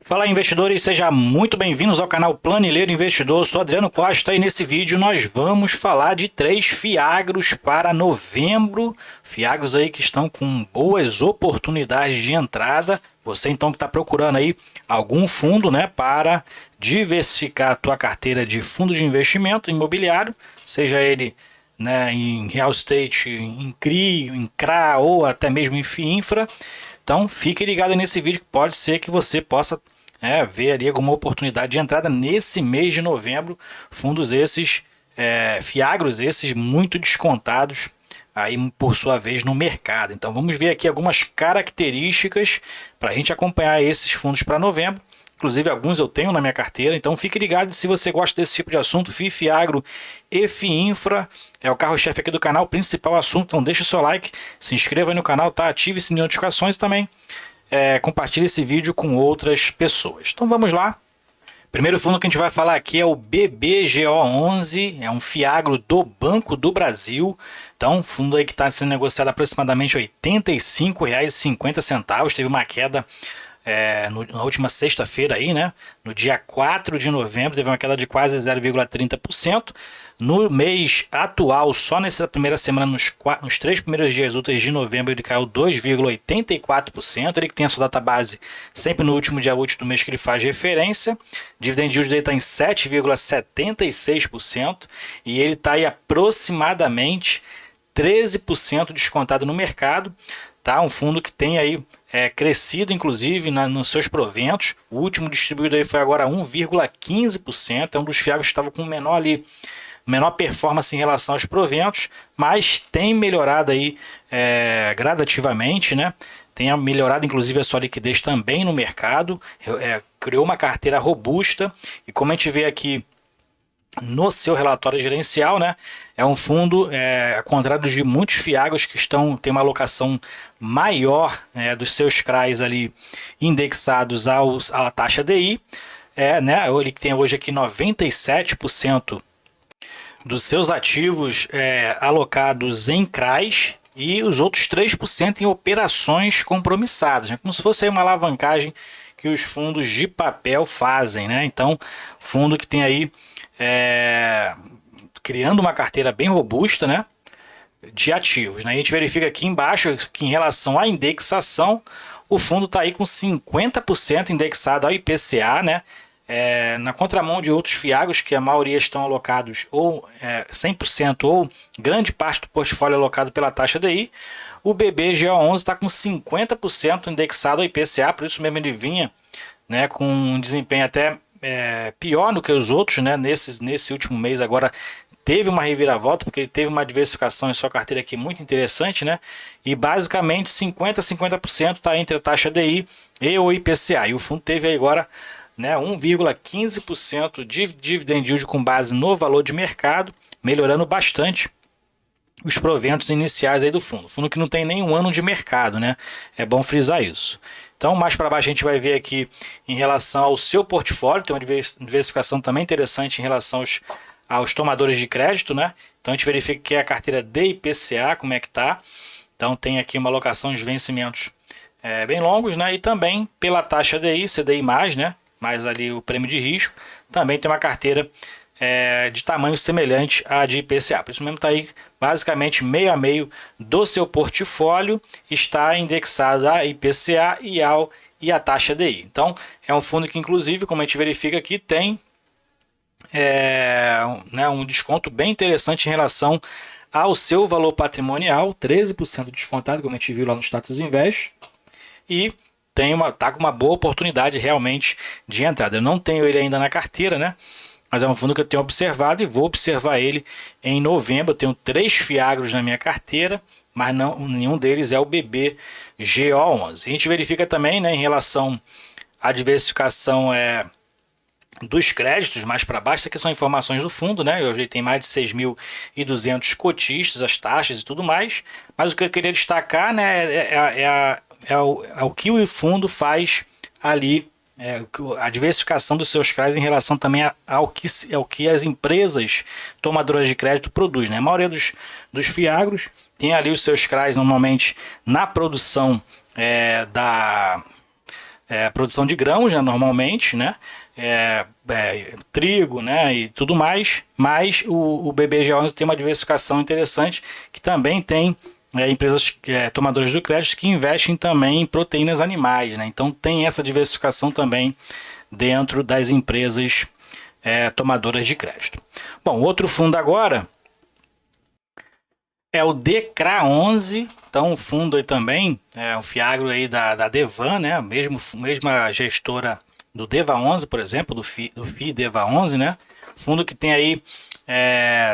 Fala investidores, sejam muito bem-vindos ao canal Planilheiro Investidor. Eu sou Adriano Costa e nesse vídeo nós vamos falar de 3 fiagros para novembro. Fiagros aí que estão com boas oportunidades de entrada. Você então que está procurando aí algum fundo, né, para diversificar a tua carteira de fundo de investimento imobiliário, seja ele, né, em real estate, em CRI, em CRA ou até mesmo em FII Infra. Então fique ligado nesse vídeo que pode ser que você possa ver ali alguma oportunidade de entrada nesse mês de novembro. Fundos esses, fiagros esses muito descontados aí por sua vez no mercado. Então vamos ver aqui algumas características para a gente acompanhar esses fundos para novembro. Inclusive alguns eu tenho na minha carteira, então fique ligado se você gosta desse tipo de assunto. FII, Fiagro e FII Infra é o carro-chefe aqui do canal, principal assunto. Então deixa o seu like, se inscreva aí no canal, tá? Ative o sininho de notificações também. Compartilhe esse vídeo com outras pessoas. Então vamos lá. Primeiro fundo que a gente vai falar aqui é o BBGO11, é um fiagro do Banco do Brasil. Então, fundo aí que está sendo negociado aproximadamente R$ 85,50. Teve uma queda na última sexta-feira aí, né? No dia 4 de novembro teve uma queda de quase 0,30%. No mês atual, só nessa primeira semana, nos 3 primeiros dias úteis de novembro, ele caiu 2,84%. Ele que tem a sua data base sempre no último dia útil do mês que ele faz referência. Dividend yield dele está em 7,76% e ele está aí aproximadamente 13% descontado no mercado. Tá? Um fundo que tem aí crescido inclusive nos seus proventos. O último distribuído aí foi agora 1,15%. É um dos fiagros que estava com menor performance em relação aos proventos, mas tem melhorado aí gradativamente, né? Tem melhorado inclusive a sua liquidez também no mercado, criou uma carteira robusta e como a gente vê aqui no seu relatório gerencial, né? É um fundo, ao contrário de muitos fiagros que tem uma alocação maior dos seus CRAs ali indexados à taxa DI, né? Ele tem hoje aqui 97% dos seus ativos alocados em CRAs e os outros 3% em operações compromissadas, né? Como se fosse aí uma alavancagem que os fundos de papel fazem, né? Então, fundo que tem aí criando uma carteira bem robusta, né, de ativos, né? A gente verifica aqui embaixo que em relação à indexação, o fundo está aí com 50% indexado ao IPCA, né? Na contramão de outros fiagros que a maioria estão alocados ou 100% ou grande parte do portfólio alocado pela taxa DI, o BBGO11 está com 50% indexado ao IPCA, por isso mesmo ele vinha, né, com um desempenho até pior do que os outros, né? Nesse último mês agora teve uma reviravolta, porque ele teve uma diversificação em sua carteira aqui muito interessante, né? E basicamente 50% está entre a taxa DI e o IPCA. E o fundo teve aí agora, né, 1,15% de dividend yield com base no valor de mercado, melhorando bastante os proventos iniciais aí do fundo. Fundo que não tem nenhum ano de mercado, né? É bom frisar isso. Então, mais para baixo a gente vai ver aqui em relação ao seu portfólio, tem uma diversificação também interessante em relação aos tomadores de crédito, né? Então a gente verifica que é a carteira de IPCA, como é que tá. Então tem aqui uma alocação de vencimentos bem longos, né? E também pela taxa DI, CDI+, né? Mais ali o prêmio de risco, também tem uma carteira de tamanho semelhante à de IPCA. Por isso mesmo está aí basicamente meio a meio do seu portfólio está indexado a IPCA e a taxa DI. Então é um fundo que inclusive, como a gente verifica aqui, tem um desconto bem interessante em relação ao seu valor patrimonial, 13% descontado, como a gente viu lá no Status Invest, e tá com uma boa oportunidade realmente de entrada. Eu não tenho ele ainda na carteira, né? Mas é um fundo que eu tenho observado e vou observar ele em novembro. Eu tenho 3 fiagros na minha carteira, mas nenhum deles é o BBGO11. A gente verifica também, né, em relação à diversificação dos créditos mais para baixo. Isso aqui são informações do fundo, né? Hoje ele tem mais de 6.200 cotistas, as taxas e tudo mais. Mas o que eu queria destacar, né, é o que o fundo faz ali, a diversificação dos seus CRAs em relação também ao que as empresas tomadoras de crédito produzem, né? A maioria dos fiagros tem ali os seus CRAs normalmente na produção produção de grãos, né, normalmente, né, trigo, né, e tudo mais, mas o BBG11 tem uma diversificação interessante, que também tem empresas tomadoras do crédito que investem também em proteínas animais, né, então tem essa diversificação também dentro das empresas tomadoras de crédito. Bom, outro fundo agora é o DECRA11, então um fundo aí também, um fiagro aí da Devan, né, mesma gestora do DEVA11, por exemplo, do FI DEVA11, né, fundo que tem aí,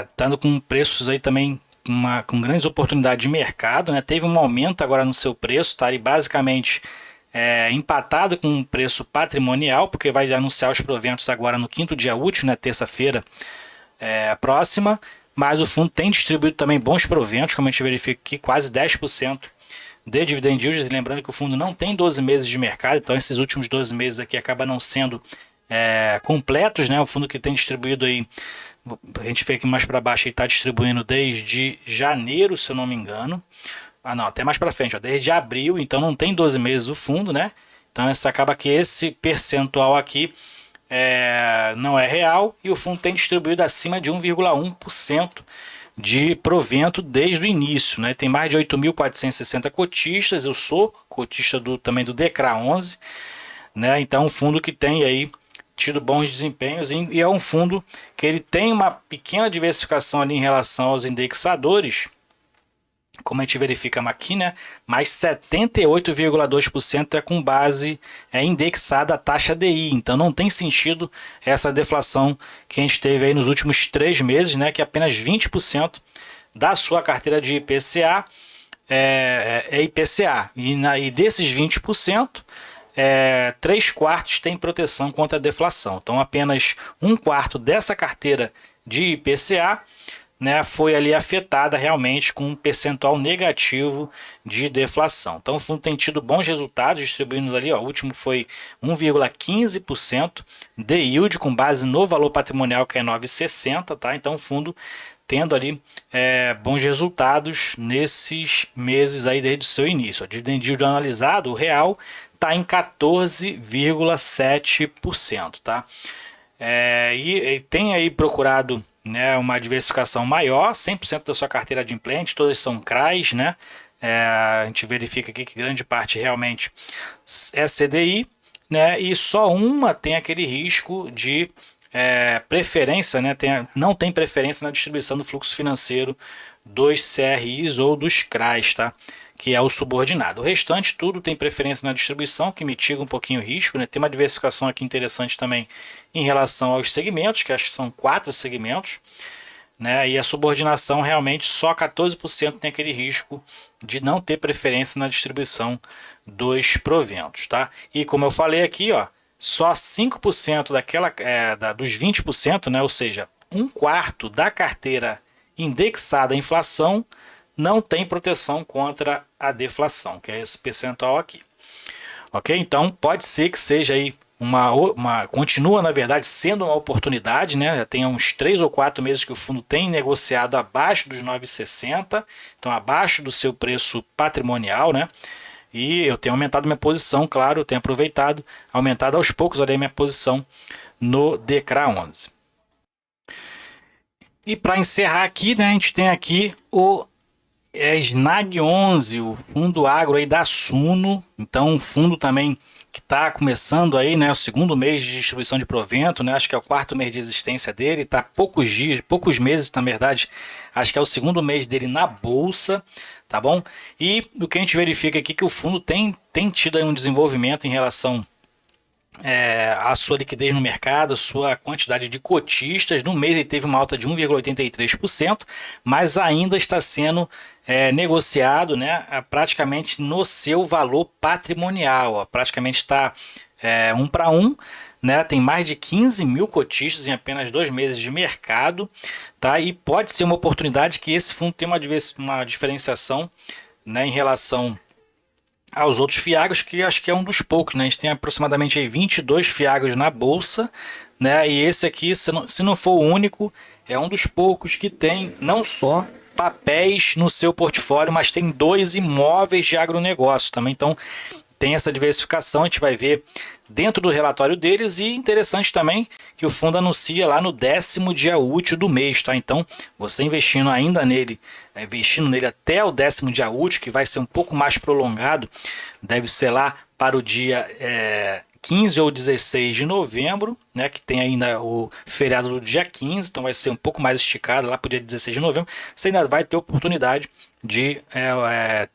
estando com preços aí também com grandes oportunidades de mercado, né, teve um aumento agora no seu preço, tá aí basicamente empatado com um preço patrimonial, porque vai anunciar os proventos agora no 5º dia útil, né, terça-feira próxima, mas o fundo tem distribuído também bons proventos, como a gente verifica aqui, quase 10% de dividend yield, lembrando que o fundo não tem 12 meses de mercado, então esses últimos 12 meses aqui acabam não sendo completos, né? O fundo que tem distribuído aí, a gente vê aqui mais para baixo, ele está distribuindo desde janeiro, se eu não me engano, não, até mais para frente, ó, desde abril, então não tem 12 meses o fundo, né? Então acaba que esse percentual aqui não é real, e o fundo tem distribuído acima de 1,1% de provento desde o início, né? Tem mais de 8.460 cotistas, eu sou cotista também do DECRA11, né? Então um fundo que tem aí tido bons desempenhos, e é um fundo que ele tem uma pequena diversificação ali em relação aos indexadores, como a gente verifica aqui, né? Mas 78,2% é com base indexada à taxa DI. Então não tem sentido essa deflação que a gente teve aí nos últimos 3 meses, né? Que apenas 20% da sua carteira de IPCA é IPCA. E desses 20%, 3/4 tem proteção contra a deflação. Então apenas 1/4 dessa carteira de IPCA, né, foi ali afetada realmente com um percentual negativo de deflação. Então o fundo tem tido bons resultados, distribuindo ali, ó, o último foi 1,15% de yield com base no valor patrimonial, que é 9,60, tá? Então o fundo tendo ali bons resultados nesses meses aí desde o seu início. O dividend yield analisado, o real, está em 14,7%, tá? E tem aí procurado, né, uma diversificação maior, 100% da sua carteira adimplente, todas são CRAs, né? A gente verifica aqui que grande parte realmente é CDI, né? E só uma tem aquele risco de preferência, né? Não tem preferência na distribuição do fluxo financeiro dos CRIs ou dos CRAs, tá? Que é o subordinado. O restante tudo tem preferência na distribuição, que mitiga um pouquinho o risco, né? Tem uma diversificação aqui interessante também em relação aos segmentos, que acho que são 4 segmentos, né? E a subordinação realmente só 14% tem aquele risco de não ter preferência na distribuição dos proventos, tá? E como eu falei aqui, ó, só 5% dos 20%, né? Ou seja, 1/4 da carteira indexada à inflação não tem proteção contra a deflação, que é esse percentual aqui. Ok? Então pode ser que seja aí continua na verdade sendo uma oportunidade, né? Já tem uns 3 ou 4 meses que o fundo tem negociado abaixo dos 9,60, então abaixo do seu preço patrimonial, né? E eu tenho aumentado minha posição, claro, eu tenho aumentado aos poucos ali a minha posição no DECRA11. E para encerrar aqui, né, a gente tem aqui o SNAG11, o fundo agro aí da Suno, então um fundo também que está começando aí, né, o 2º mês de distribuição de provento, né, acho que é o 4º mês de existência dele, está poucos meses, na verdade, acho que é o 2º mês dele na bolsa, tá bom? E o que a gente verifica aqui é que o fundo tem tido aí um desenvolvimento em relação a sua liquidez no mercado, a sua quantidade de cotistas. No mês ele teve uma alta de 1,83%, mas ainda está sendo negociado, né, praticamente no seu valor patrimonial, ó, praticamente está 1 para 1, né, tem mais de 15 mil cotistas em apenas 2 meses de mercado, tá? E pode ser uma oportunidade que esse fundo tem uma diferenciação, né, em relação aos outros fiagros, que acho que é um dos poucos, né? A gente tem aproximadamente aí 22 fiagros na bolsa, né? E esse aqui, se não for o único, é um dos poucos que tem não só papéis no seu portfólio, mas tem 2 imóveis de agronegócio também. Então tem essa diversificação, a gente vai ver dentro do relatório deles, e interessante também que o fundo anuncia lá no 10º dia útil do mês, tá? Então, você investindo ainda nele, investindo nele até o 10º dia útil, que vai ser um pouco mais prolongado, deve ser lá para o dia 15 ou 16 de novembro, né, que tem ainda o feriado do dia 15, então vai ser um pouco mais esticado lá para o dia 16 de novembro, você ainda vai ter oportunidade de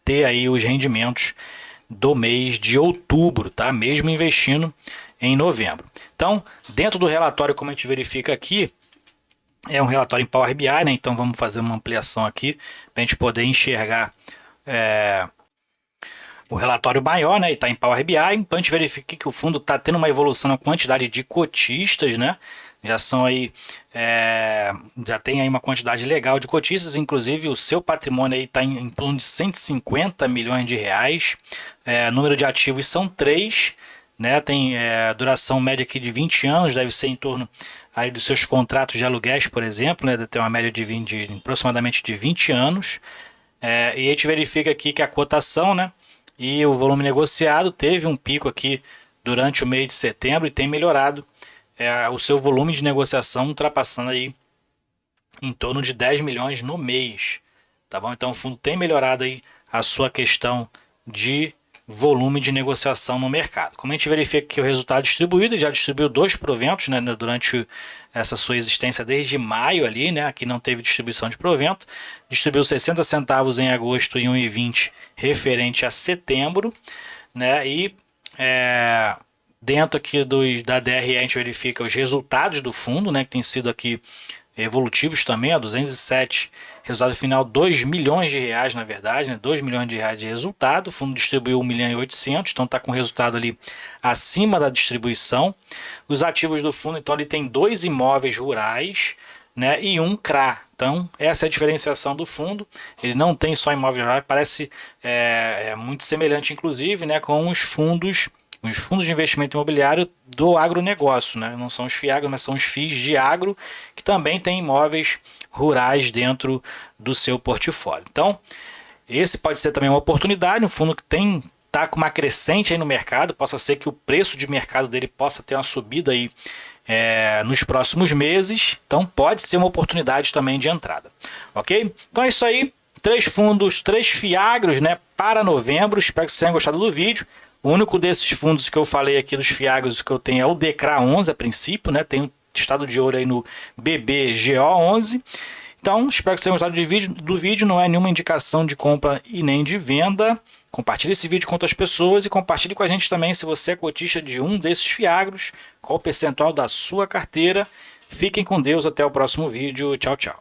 ter aí os rendimentos do mês de outubro, tá? Mesmo investindo em novembro. Então, dentro do relatório, como a gente verifica aqui, é um relatório em Power BI, né? Então vamos fazer uma ampliação aqui para a gente poder enxergar o relatório maior, né? E está em Power BI, então a gente verifica que o fundo está tendo uma evolução na quantidade de cotistas, né? Já são aí, já tem aí uma quantidade legal de cotistas, inclusive o seu patrimônio aí está em torno de 150 milhões de reais, número de ativos são 3, né? Tem duração média aqui de 20 anos, deve ser em torno aí dos seus contratos de aluguéis, por exemplo, né? Deve ter uma média de aproximadamente de 20 anos, e a gente verifica aqui que a cotação, né? E o volume negociado teve um pico aqui durante o mês de setembro e tem melhorado o seu volume de negociação, ultrapassando aí em torno de 10 milhões no mês, tá bom? Então o fundo tem melhorado aí a sua questão de volume de negociação no mercado. Como a gente verifica que o resultado distribuído, ele já distribuiu 2 proventos, né, durante essa sua existência desde maio ali, né, aqui não teve distribuição de provento, distribuiu 60 centavos em agosto e 1,20 referente a setembro, né, e dentro aqui da DRE a gente verifica os resultados do fundo, né, que tem sido aqui evolutivos também, a 207, resultado final 2 milhões de reais, na verdade, né, 2 milhões de reais de resultado, o fundo distribuiu 1 milhão e 800, então está com resultado ali acima da distribuição. Os ativos do fundo, então ele tem 2 imóveis rurais, né, e 1 CRA, então essa é a diferenciação do fundo, ele não tem só imóvel rural, parece muito semelhante inclusive, né, com os fundos de investimento imobiliário do agronegócio, né? Não são os FIAGRO, mas são os FIIs de agro, que também têm imóveis rurais dentro do seu portfólio. Então, esse pode ser também uma oportunidade, um fundo que está com uma crescente aí no mercado, possa ser que o preço de mercado dele possa ter uma subida aí nos próximos meses, então pode ser uma oportunidade também de entrada, ok? Então é isso aí, 3 fundos, 3 FIAGROS, né, para novembro, espero que vocês tenham gostado do vídeo. O único desses fundos que eu falei aqui dos FIAGROS que eu tenho é o DECRA11 a princípio, né? Tem um estado de ouro aí no BBGO11. Então, espero que vocês tenham gostado do vídeo. Não é nenhuma indicação de compra e nem de venda. Compartilhe esse vídeo com outras pessoas e compartilhe com a gente também se você é cotista de um desses FIAGROS, qual o percentual da sua carteira. Fiquem com Deus, até o próximo vídeo. Tchau, tchau.